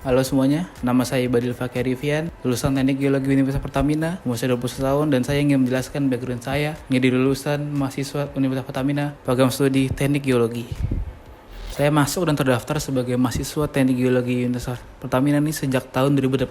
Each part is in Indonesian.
Halo semuanya, nama saya Badil Fakir Rivian, lulusan Teknik Geologi Universitas Pertamina, umur saya 21 tahun, dan saya ingin menjelaskan background saya menjadi lulusan mahasiswa Universitas Pertamina, program studi Teknik Geologi. Saya masuk dan terdaftar sebagai mahasiswa Teknik Geologi Universitas Pertamina ini sejak tahun 2018.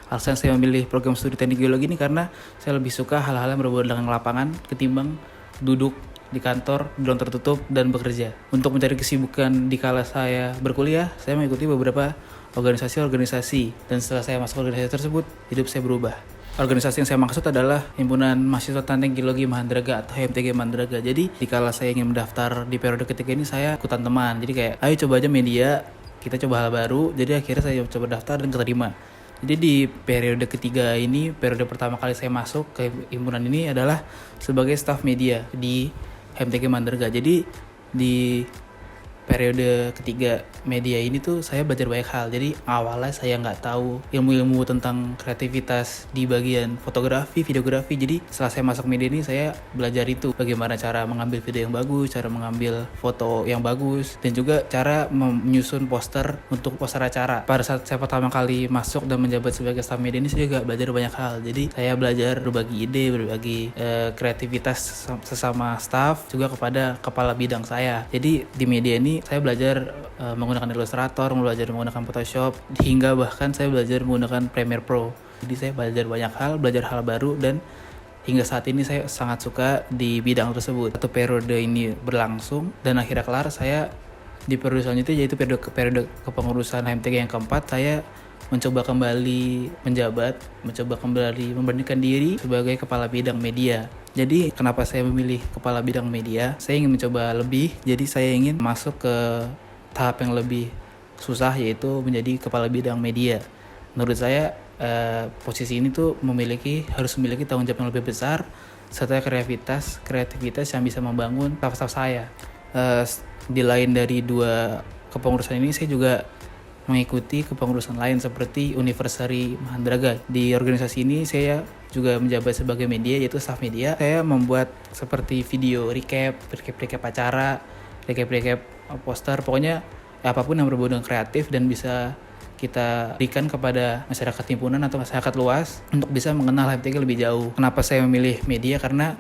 Alasan saya memilih program studi Teknik Geologi ini karena saya lebih suka hal-hal yang berhubungan dengan lapangan ketimbang duduk di kantor, di ruang tertutup, dan bekerja. Untuk mencari kesibukan di kala saya berkuliah, saya mengikuti beberapa organisasi-organisasi, dan setelah saya masuk organisasi tersebut, hidup saya berubah. Organisasi yang saya maksud adalah Himpunan Mahasiswa Teknik Geologi Mahandraga atau HMTG Mahandraga. Jadi, dikala saya ingin mendaftar di periode ketiga ini, saya ikutan teman. Jadi kayak, ayo coba aja media, kita coba hal baru. Jadi akhirnya saya coba daftar dan keterima. Jadi di periode ketiga ini, periode pertama kali saya masuk ke himpunan ini adalah sebagai staf media di HMTG Mahandraga. Jadi di periode ketiga media ini tuh saya belajar banyak hal. Jadi awalnya saya nggak tahu ilmu-ilmu tentang kreativitas di bagian fotografi, videografi. Jadi setelah saya masuk media ini, saya belajar itu bagaimana cara mengambil video yang bagus, cara mengambil foto yang bagus, dan juga cara menyusun poster untuk poster acara. Pada saat saya pertama kali masuk dan menjabat sebagai staf media ini, saya juga belajar banyak hal. Jadi saya belajar berbagi ide, berbagi kreativitas sesama staf, juga kepada kepala bidang saya. Jadi di media ini saya belajar menggunakan Illustrator, belajar menggunakan Photoshop, hingga bahkan saya belajar menggunakan Premiere Pro. Jadi saya belajar banyak hal, belajar hal baru, dan hingga saat ini saya sangat suka di bidang tersebut. Satu periode ini berlangsung dan akhirnya kelar, saya di periode selanjutnya, yaitu periode kepengurusan HMTG yang keempat, saya mencoba kembali menjabat, mencoba kembali membandingkan diri sebagai kepala bidang media. Jadi kenapa saya memilih kepala bidang media? Saya ingin mencoba lebih, jadi saya ingin masuk ke tahap yang lebih susah, yaitu menjadi kepala bidang media. Menurut saya posisi ini tuh harus memiliki tanggung jawab yang lebih besar, serta kreativitas yang bisa membangun staff saya. Di lain dari dua kepengurusan ini, saya juga mengikuti kepengurusan lain seperti Universitas Mahandraga. Di organisasi ini saya juga menjabat sebagai media, yaitu staff media. Saya membuat seperti video recap acara, recap poster, pokoknya apapun yang berhubungan dengan kreatif dan bisa kita berikan kepada masyarakat himpunan atau masyarakat luas untuk bisa mengenal HMTG lebih jauh. Kenapa saya memilih media? Karena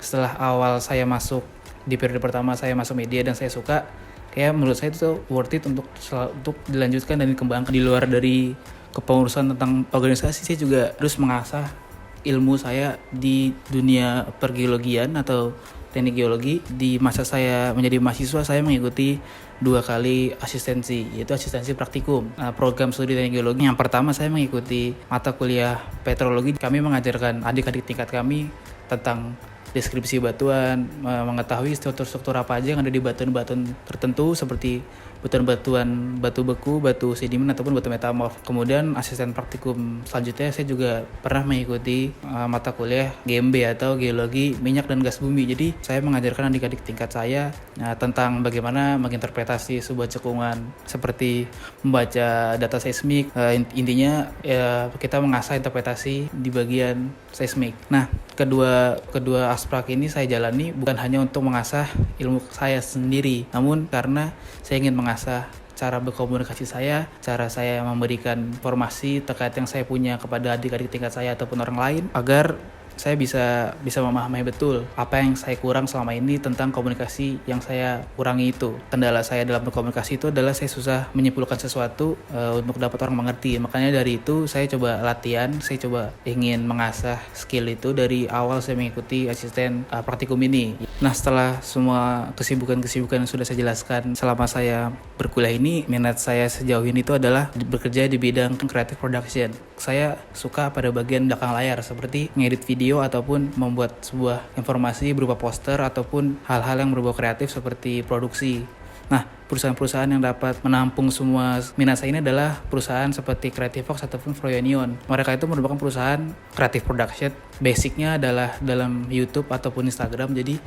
setelah awal saya masuk di periode pertama saya masuk media dan saya suka, kayak menurut saya itu worth it untuk dilanjutkan dan dikembangkan. Di luar dari kepengurusan tentang organisasi, saya juga terus mengasah ilmu saya di dunia pergeologian atau teknik geologi. Di masa saya menjadi mahasiswa, saya mengikuti 2 kali asistensi, yaitu asistensi praktikum program studi teknik geologi. Yang pertama, saya mengikuti mata kuliah petrologi. Kami mengajarkan adik-adik tingkat kami tentang deskripsi batuan, mengetahui struktur-struktur apa aja yang ada di batuan-batuan tertentu, seperti batuan-batuan batu beku, batu sedimen, ataupun batu metamorf. Kemudian asisten praktikum selanjutnya saya juga pernah mengikuti mata kuliah GMB atau geologi minyak dan gas bumi. Jadi saya mengajarkan adik-adik tingkat saya tentang bagaimana menginterpretasi sebuah cekungan, seperti membaca data seismik. Intinya kita mengasah interpretasi di bagian seismik. Nah, kedua aspek ini saya jalani bukan hanya untuk mengasah ilmu saya sendiri, namun karena saya ingin mengasah cara berkomunikasi saya, cara saya memberikan informasi terkait yang saya punya kepada adik-adik tingkat saya ataupun orang lain, agar saya bisa memahami betul apa yang saya kurang selama ini tentang komunikasi yang saya kurangi itu. Kendala saya dalam berkomunikasi itu adalah saya susah menyimpulkan sesuatu untuk dapat orang mengerti. Makanya dari itu saya coba latihan, saya coba ingin mengasah skill itu dari awal saya mengikuti asisten praktikum ini. Nah, setelah semua kesibukan-kesibukan yang sudah saya jelaskan selama saya berkuliah ini, minat saya sejauh ini itu adalah bekerja di bidang creative production. Saya suka pada bagian belakang layar, seperti ngedit video ataupun membuat sebuah informasi berupa poster ataupun hal-hal yang berbau kreatif seperti produksi. Nah, perusahaan-perusahaan yang dapat menampung semua minat saya ini adalah perusahaan seperti Creativefox ataupun Froyonion. Mereka itu merupakan perusahaan creative production. Basicnya adalah dalam YouTube ataupun Instagram. Jadi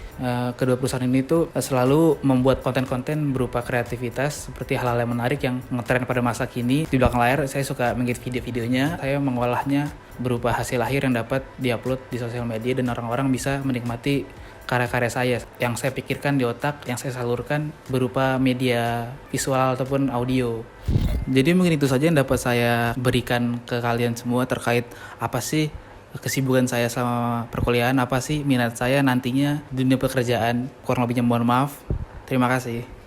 kedua perusahaan ini tuh selalu membuat konten-konten berupa kreativitas seperti hal-hal yang menarik yang ngetren pada masa kini. Di belakang layar saya suka mengedit video-videonya. Saya mengolahnya berupa hasil akhir yang dapat diupload di sosial media dan orang-orang bisa menikmati karya-karya saya yang saya pikirkan di otak, yang saya salurkan berupa media visual ataupun audio. Jadi mungkin itu saja yang dapat saya berikan ke kalian semua terkait apa sih kesibukan saya selama perkuliahan, apa sih minat saya nantinya di dunia pekerjaan. Kurang lebihnya mohon maaf. Terima kasih.